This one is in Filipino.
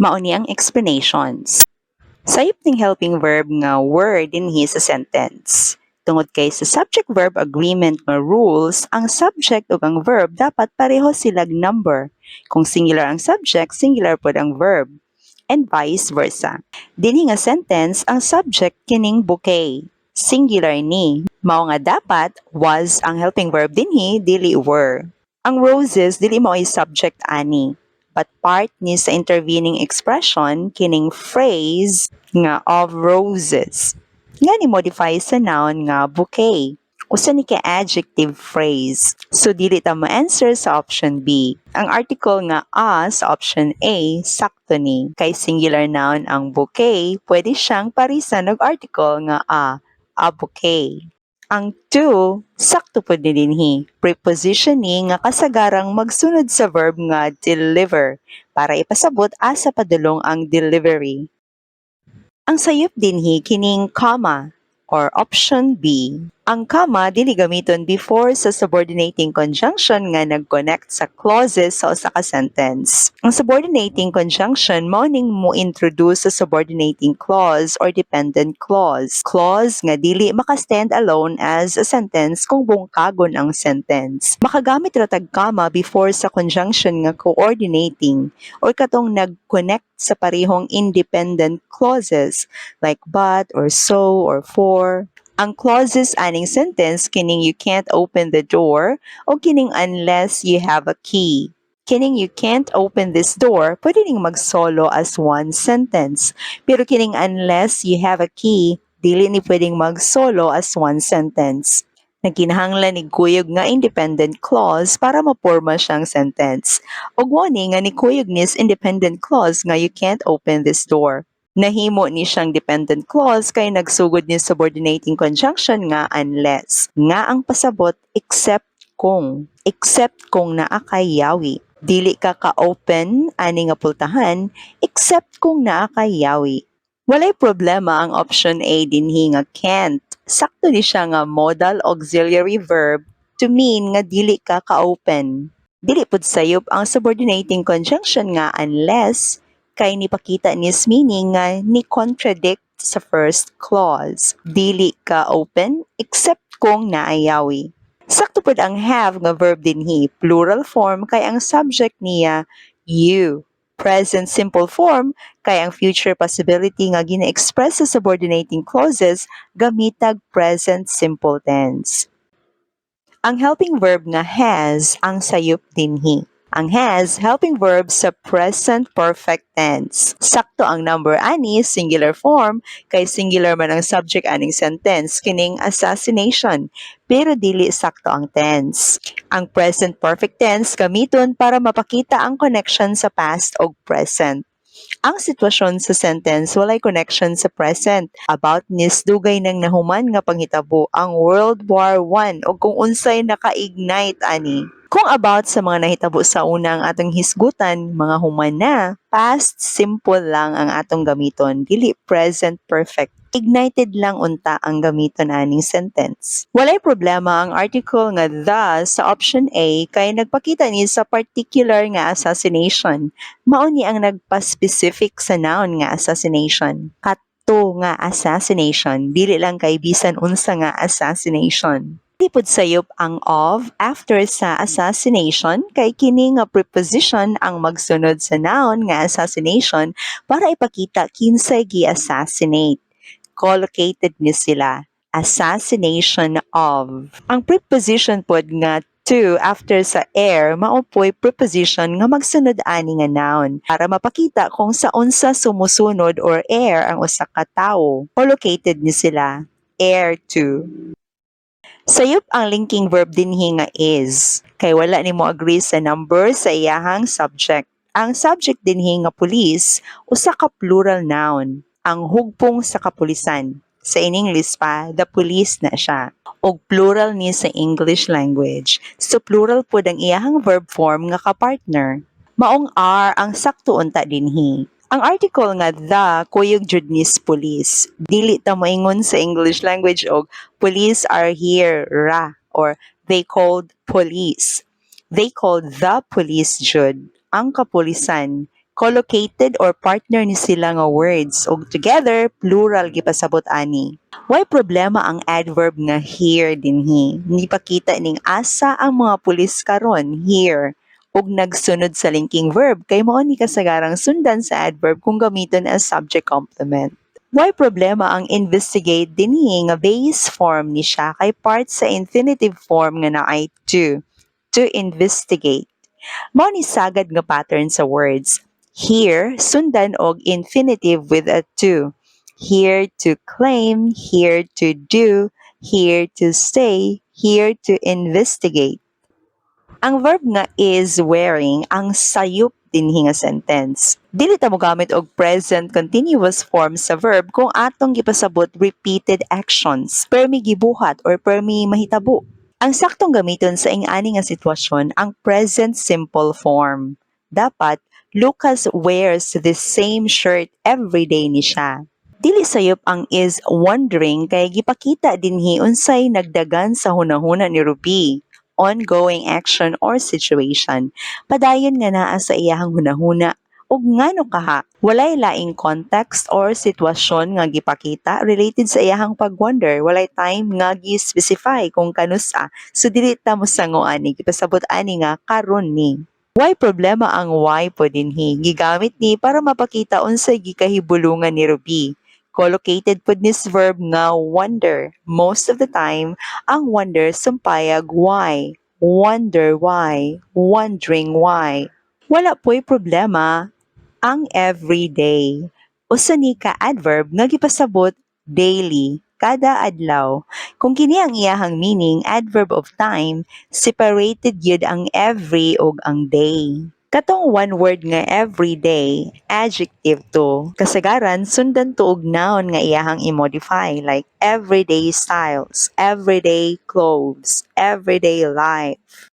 Mao ni ang explanations. Sayop ning helping verb nga word dinhi sa sentence. Tungod kay sa subject-verb agreement nga rules, ang subject ug ang verb dapat pareho silag number. Kung singular ang subject, singular pod ang verb. And vice versa. Dinhi nga sentence, ang subject kining bouquet. Singular ni. Mao nga dapat was ang helping verb dinhi, dili were. Ang roses dili mao ay subject ani, but part ni sa intervening expression kining phrase nga of roses. Nga ni modify sa noun nga bouquet. Usa ni ka adjective phrase. So dili ta mo-answer sa option B. Ang article nga a sa option A sakto ni. Kay singular noun ang bouquet, pwede siyang parisan og article nga a bouquet. Ang to, sakto po din dinhi. Preposition ni nga kasagarang magsunod sa verb nga deliver para ipasabot asa padulong ang delivery. Ang sayop dinhi kining comma or option B. Ang comma dili gamiton before sa subordinating conjunction nga nag-connect sa clauses sa usa ka sentence. Ang subordinating conjunction mao ning mo-introduce sa subordinating clause or dependent clause. Clause nga dili maka-stand alone as a sentence kung bungkagon ang sentence. Makagamit ra tag comma before sa conjunction nga coordinating or katong nag-connect sa parehong independent clauses like but or so or for. Ang clauses aning sentence kining you can't open the door o kining unless you have a key. Kining you can't open this door, pwede ning mag-solo as one sentence. Pero kining unless you have a key, dili ni pwedeng mag-solo as one sentence. Nagkinahanglan ni kuyog nga independent clause para maporma siyang sentence. Og wani nga ni kuyog nis independent clause nga you can't open this door. Nahimo ni siyang dependent clause kay nagsugod ni subordinating conjunction nga unless. Nga ang pasabot except kung naa kay yawi. Dili ka ka-open ani nga pultahan except kung naa kay yawi. Walay problema ang option A dinhi nga can't. Sakto ni siya nga modal auxiliary verb to mean nga dili ka ka-open. Dili pud sayop ang subordinating conjunction nga unless kay nipakita nis meaning nga ni contradict sa first clause. Dili ka open except kung naayawi. Sakto pod ang have nga verb dinhi, plural form kay ang subject niya you. Present simple form kay ang future possibility nga gina-express sa subordinating clauses gamitag present simple tense. Ang helping verb nga has ang sayop dinhi. Ang has, helping verb sa present perfect tense. Sakto ang number ani, singular form, kay singular man ang subject aning sentence, kining assassination. Pero dili sakto ang tense. Ang present perfect tense gamiton para mapakita ang connection sa past o present. Ang sitwasyon sa sentence walay connection sa present. About nis dugay nang nahuman nga panghitabo ang World War I o kung unsay naka-ignite ani. Kung about sa mga nahitabo sa unang atong hisgutan, mga human na, past simple lang ang atong gamiton, dili present perfect. Ignited lang unta ang gamiton aning sentence. Walay problema ang article nga the sa option A kay nagpakita ni sa particular nga assassination. Mao ni ang nagpa-specific sa noun nga assassination. Kato nga assassination, dili lang kay bisan unsa nga assassination. Lipod sayop ang of after sa assassination kay kini nga preposition ang magsunod sa noun nga assassination para ipakita kinsay gi-assassinate. Collocated ni sila. Assassination of. Ang preposition pod nga to after sa air maupoy preposition nga magsunod ani nga noun para mapakita kung sa unsa sumusunod or air ang usa ka tawo. Collocated ni sila. Air to. Sayop ang linking verb dinhi nga is. Kay wala ni mo agree sa number sa iyahang subject. Ang subject dinhi nga police usa ka plural noun. Ang hugpong sa kapulisan. Sa in English pa, the police na siya. Og plural ni sa English language. So plural pod ang iyahang verb form nga kapartner. Maong are ang sakto unta dinhi. Ang article nga the kuyog jud nis police. Dili ta moingon sa English language og police are here ra or they called police. They called the police jud ang kapulisan collocated or partner ni sila nga words ug together plural gipasabot ani. Why problema ang adverb nga here dinhi? Ni pakita ning asa ang mga pulis karon here ug nagsunod sa linking verb kay mao ni kasagarang sundan sa adverb kung gamiton as subject complement. Why problema ang investigate dinhi nga base form ni siya kay part sa infinitive form nga naay to investigate. Mao ni sagad nga pattern sa words. Here, sundan og infinitive with a to. Here to claim, here to do, here to stay, here to investigate. Ang verb nga is wearing ang sayop dinhi nga sentence. Dili ta mo gamit og present continuous form sa verb kung atong gipasabot repeated actions, permi gibuhat or permi mahitabo. Ang saktong gamiton sa ing-ani nga sitwasyon ang present simple form. Dapat, Lucas wears the same shirt every day ni siya. Dili sayop ang is wondering kay gipakita dinhi unsay nagdagan sa hunahuna ni Ruby. Ongoing action or situation. Padayon nga naa sa iyahang hunahuna ug ngano kaha walay laing context or sitwasyon nga gipakita related sa iyahang pagwonder, walay time nga gi-specify kung kanusa, so dili ta mo sango ani gipasabot ani nga karon ni. Why problema ang why po dinhi? Gigamit ni para mapakita unsay gikahibulungan ni Ruby. Collocated pod this verb nga wonder. Most of the time, ang wonder sumpayag why. Wonder why. Wondering why. Wala po'y problema ang everyday. Usa ni ka adverb nga gipasabot daily, kada adlaw. Kung kini ang iyahang meaning, adverb of time, separated yun ang every ug ang day. Katong one word nga everyday, adjective to. Kasagaran, sundan to og noun nga iyahang i-modify like everyday styles, everyday clothes, everyday life.